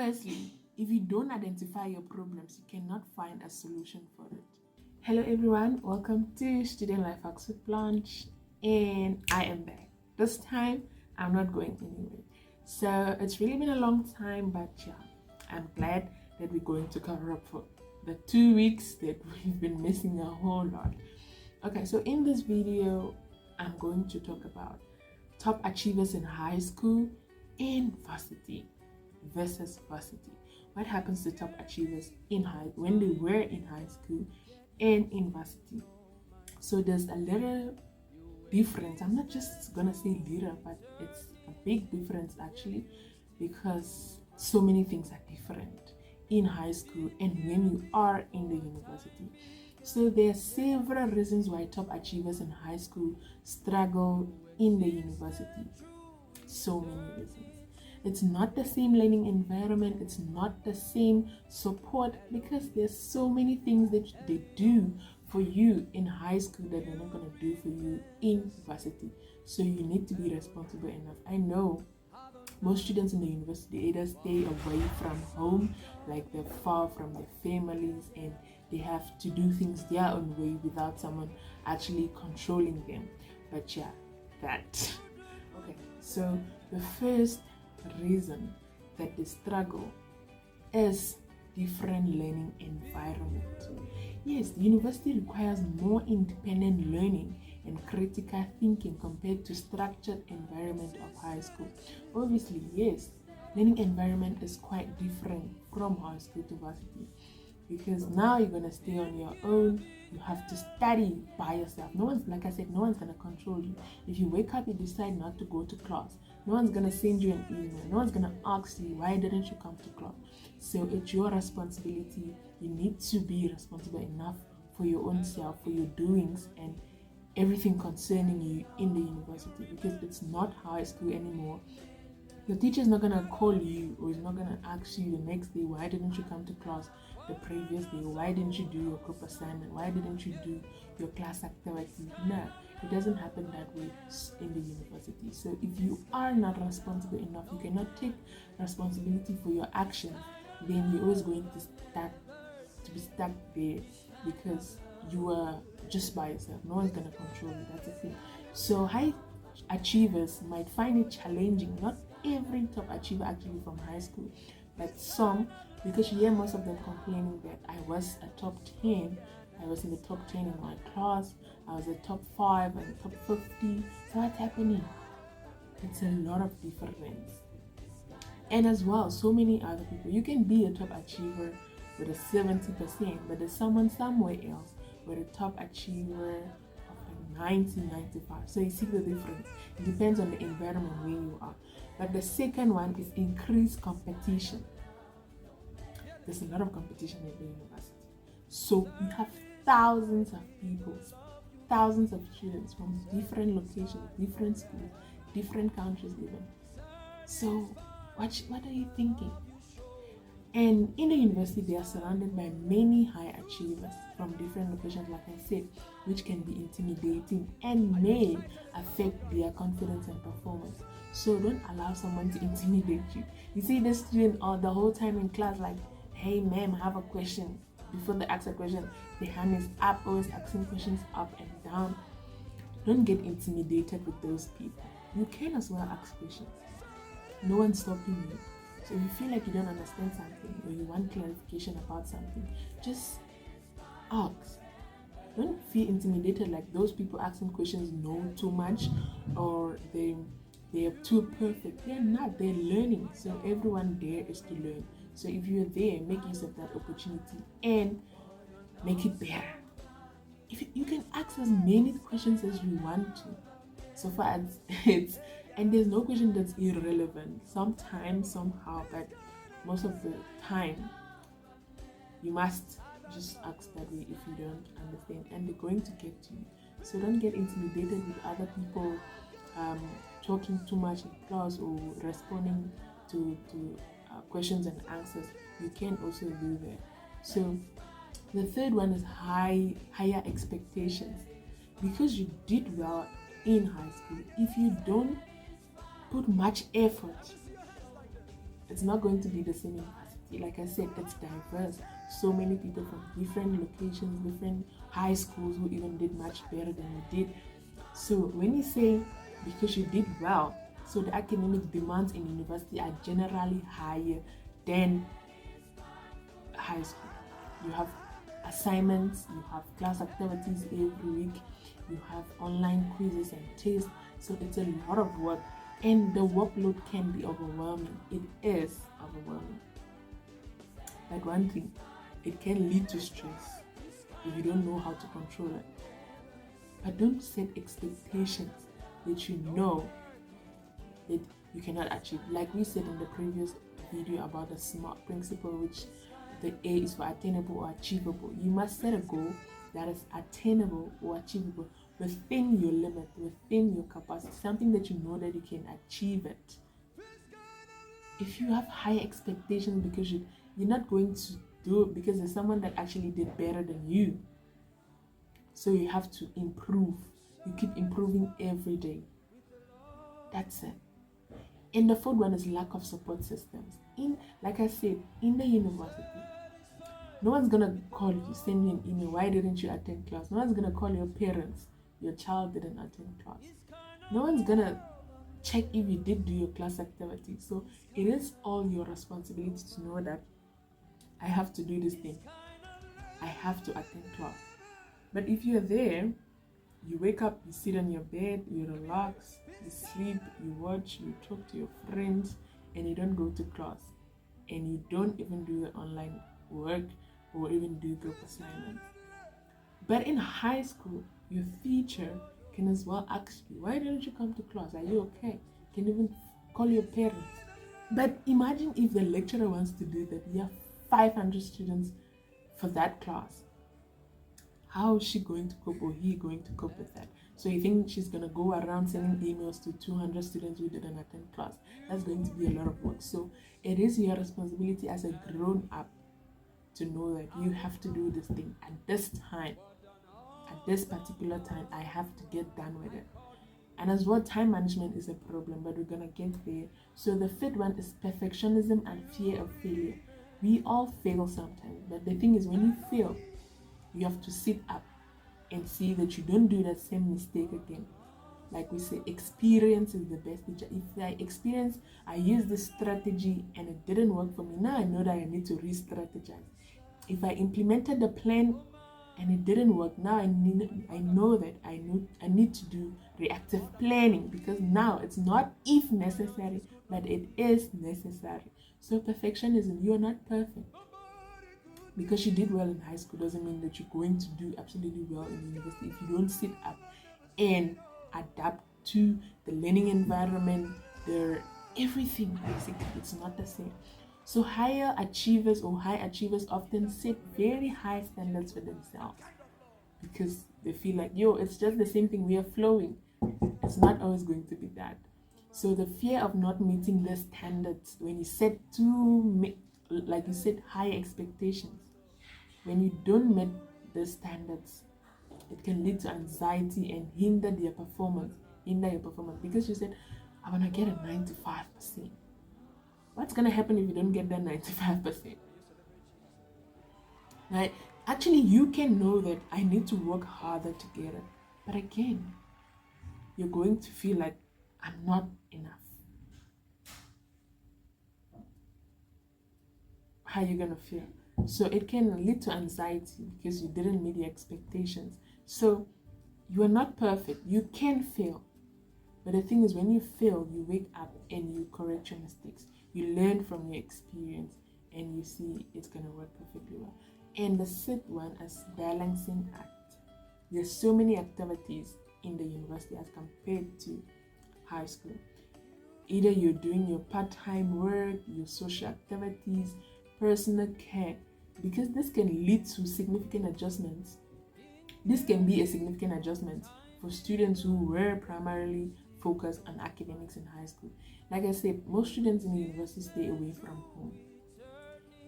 Firstly, if you don't identify your problems, you cannot find a solution for it. Hello everyone, welcome to Student Life Hacks with Blanche, and I am back. This time, I'm not going anywhere. So it's really been a long time, but yeah, I'm glad that we're going to cover up for the 2 weeks that we've been missing a whole lot. Okay, so in this video, I'm going to talk about top achievers in high school and varsity versus varsity. What happens to top achievers when they were in high school and in varsity? So there's a little difference. I'm not just gonna say little, but it's a big difference actually, because so many things are different in high school and when you are in the university. So there are several reasons why top achievers in high school struggle in the university. So many reasons. It's not the same learning environment, it's not the same support, because there's so many things that they do for you in high school that they're not going to do for you in varsity. So you need to be responsible enough. I know most students in the university either stay away from home, like they're far from their families, and they have to do things their own way without someone actually controlling them. But yeah, that. Okay, so the first reason that they struggle is different learning environment. Yes, the university requires more independent learning and critical thinking compared to structured environment of high school. Obviously, yes, learning environment is quite different from high school to varsity, because now you're gonna stay on your own. You have to study by yourself. No one's, like I said, no one's gonna control you. If you wake up, you decide not to go to class, no one's gonna send you an email. No one's gonna ask you, why didn't you come to class? So it's your responsibility. You need to be responsible enough for your own self, for your doings and everything concerning you in the university, because it's not high school anymore. Your teacher is not gonna call you or is not gonna ask you the next day, why didn't you come to class the previous day? Why didn't you do your group assignment? Why didn't you do your class activity? No, it doesn't happen that way in the university. So if you are not responsible enough, you cannot take responsibility for your actions, then you're always going to be stuck there, because you are just by yourself. No one's gonna control you. That's the thing. So high achievers might find it challenging. Not every top achiever actually from high school, but some, because you hear most of them complaining that I was a top 10, I was in the top 10 in my class, I was a top 5 and top 50. So what's happening? It's a lot of difference. And as well, so many other people. You can be a top achiever with a 70%, but there's someone somewhere else with a top achiever of a 90, 95. So you see the difference. It depends on the environment where you are. But the second one is increased competition. There's a lot of competition at the university. So you have thousands of people, thousands of students from different locations, different schools, different countries even. So what are you thinking? And in the university, they are surrounded by many high achievers from different locations, like I said, which can be intimidating and may affect their confidence and performance. So don't allow someone to intimidate you. You see the student the whole time in class, like, hey ma'am, I have a question. Before they ask a question, the hand is up, always asking questions up and down. Don't get intimidated with those people. You can as well ask questions. No one's stopping you. So if you feel like you don't understand something or you want clarification about something, just ask. Don't feel intimidated like those people asking questions know too much or they are too perfect. They're not. They're learning. So everyone there is to learn. So if you're there, make use of that opportunity and make it better. If you can ask as many questions as you want to. So far as it's, and there's no question that's irrelevant. Sometimes, somehow, but most of the time, you must just ask that way if you don't understand, and they're going to get to you. So don't get intimidated with other people talking too much in class or responding to questions and answers. You can also do that. So the third one is higher expectations. Because you did well in high school, if you don't put much effort, It's not going to be the same in varsity. Like I said, it's diverse. So many people from different locations, different high schools who even did much better than you did. So when you say because you did well, so the academic demands in university are generally higher than high school. You have assignments, you have class activities every week, you have online quizzes and tests, so it's a lot of work, and the workload can be overwhelming. It is overwhelming. Like one thing, it can lead to stress if you don't know how to control it. But don't set expectations that you know that you cannot achieve. Like we said in the previous video about the SMART principle, which the A is for attainable or achievable. You must set a goal that is attainable or achievable within your limit, within your capacity, something that you know that you can achieve it. If you have high expectations because you're not going to do it because there's someone that actually did better than you. So you have to improve. You keep improving every day. That's it. And the fourth one is lack of support systems. Like I said, in the university, no one's gonna call you, send you an email, why didn't you attend class? No one's gonna call your parents, your child didn't attend class. No one's gonna check if you did do your class activity. So it is all your responsibility to know that I have to do this thing. I have to attend class. But if you're there, you wake up, you sit on your bed, you relax, you sleep, you watch, you talk to your friends, and you don't go to class. And you don't even do the online work or even do group assignments. But in high school, your teacher can as well ask you, why didn't you come to class? Are you okay? You can even call your parents. But imagine if the lecturer wants to do that. You have 500 students for that class. How is she going to cope or he going to cope with that? So you think she's going to go around sending emails to 200 students who didn't attend class? That's going to be a lot of work. So it is your responsibility as a grown up to know that you have to do this thing at this time. At this particular time, I have to get done with it. And as well, time management is a problem, but we're going to get there. So the fifth one is perfectionism and fear of failure. We all fail sometimes, but the thing is, when you fail, you have to sit up and see that you don't do that same mistake again. Like we say, experience is the best teacher. If I used this strategy and it didn't work for me, now I know that I need to re-strategize. If I implemented the plan and it didn't work, now I know that I need to do reactive planning, because now it's not if necessary, but it is necessary. So perfectionism, you are not perfect. Because you did well in high school doesn't mean that you're going to do absolutely well in university if you don't sit up and adapt to the learning environment, everything basically. It's not the same. So high achievers often set very high standards for themselves because they feel like, it's just the same thing, we are flowing. It's not always going to be that. So the fear of not meeting the standards, when you set high expectations, when you don't meet the standards, it can lead to anxiety and hinder your performance. Because you said, I want to get a 95%. What's going to happen if you don't get that 95%? Right? Actually, you can know that I need to work harder to get it. But again, you're going to feel like I'm not enough. How are you going to feel? So it can lead to anxiety because you didn't meet your expectations. So you are not perfect. You can fail. But the thing is, when you fail, you wake up and you correct your mistakes. You learn from your experience and you see it's going to work perfectly well. And the sixth one is balancing act. There's so many activities in the university as compared to high school. Either you're doing your part-time work, your social activities, personal care, because this can lead to significant adjustments. This can be a significant adjustment for students who were primarily focused on academics in high school. Like I said, most students in the university stay away from home.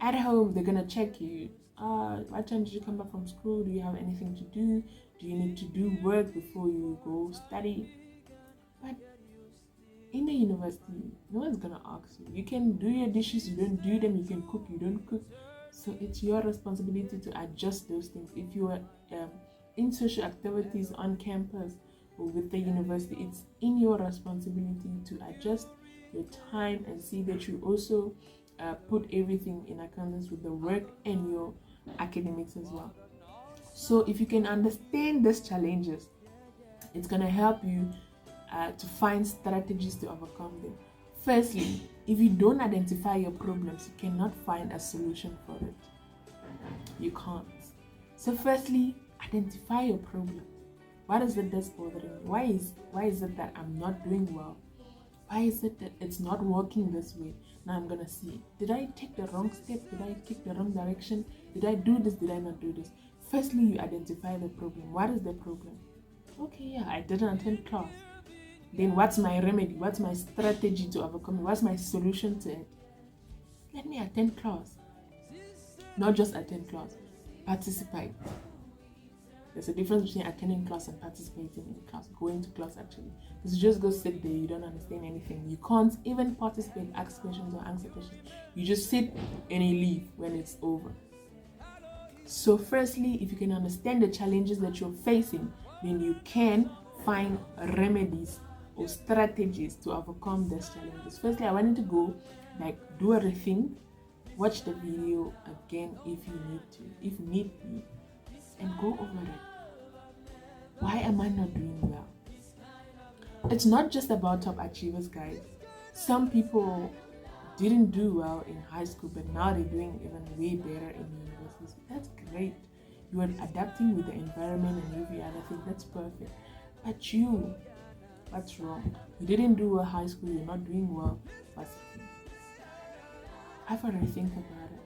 At home, they're gonna check you. What time did you come back from school? Do you have anything to do? Do you need to do work before you go study? But In the university, no one's gonna ask you. You can do your dishes, you don't do them. You can cook, you don't cook. So it's your responsibility to adjust those things. If you are in social activities on campus or with the university, it's in your responsibility to adjust your time and see that you also put everything in accordance with the work and your academics as well. So if you can understand these challenges, it's going to help you to find strategies to overcome them. Firstly, if you don't identify your problems, you cannot find a solution for it. You can't. So firstly, identify your problem. What is it that's bothering me? Why is it that I'm not doing well? Why is it that it's not working this way? Now I'm gonna see, did I take the wrong step? Did I take the wrong direction? Did I do this? Did I not do this? Firstly, you identify the problem. What is the problem? Okay, yeah, I didn't attend class. Then what's my remedy? What's my strategy to overcome it? What's my solution to it? Let me attend class. Not just attend class, participate. There's a difference between attending class and participating in class, going to class actually. Because you just go sit there, you don't understand anything. You can't even participate, ask questions or answer questions. You just sit and you leave when it's over. So firstly, if you can understand the challenges that you're facing, then you can find remedies or strategies to overcome these challenges. Firstly, I wanted to go do a rethink, watch the video again if need be, and go over it. Why am I not doing well? It's not just about top achievers, guys. Some people didn't do well in high school, but now they're doing even way better in universities. That's great. You are adapting with the environment and every other thing. That's perfect. But you, what's wrong? You didn't do well high school. You're not doing well varsity. Have a rethink about it.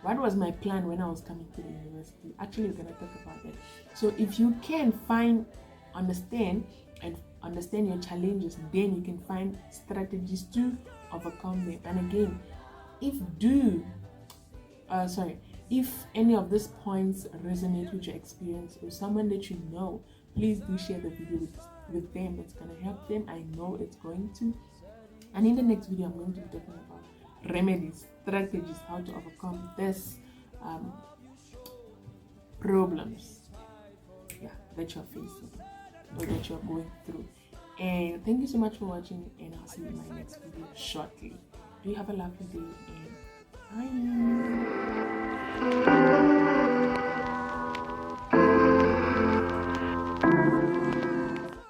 What was my plan when I was coming to the university? Actually, we're going to talk about that. So if you can understand your challenges, then you can find strategies to overcome them. And again, if any of these points resonate with your experience or someone that you know, please do share the video with them. It's going to help them. I know it's going to. And in the next video, I'm going to be talking about remedies, strategies, how to overcome this problems that you're facing or that you're going through. And thank you so much for watching, and I'll see you in my next video shortly. Do you have a lovely day, and bye.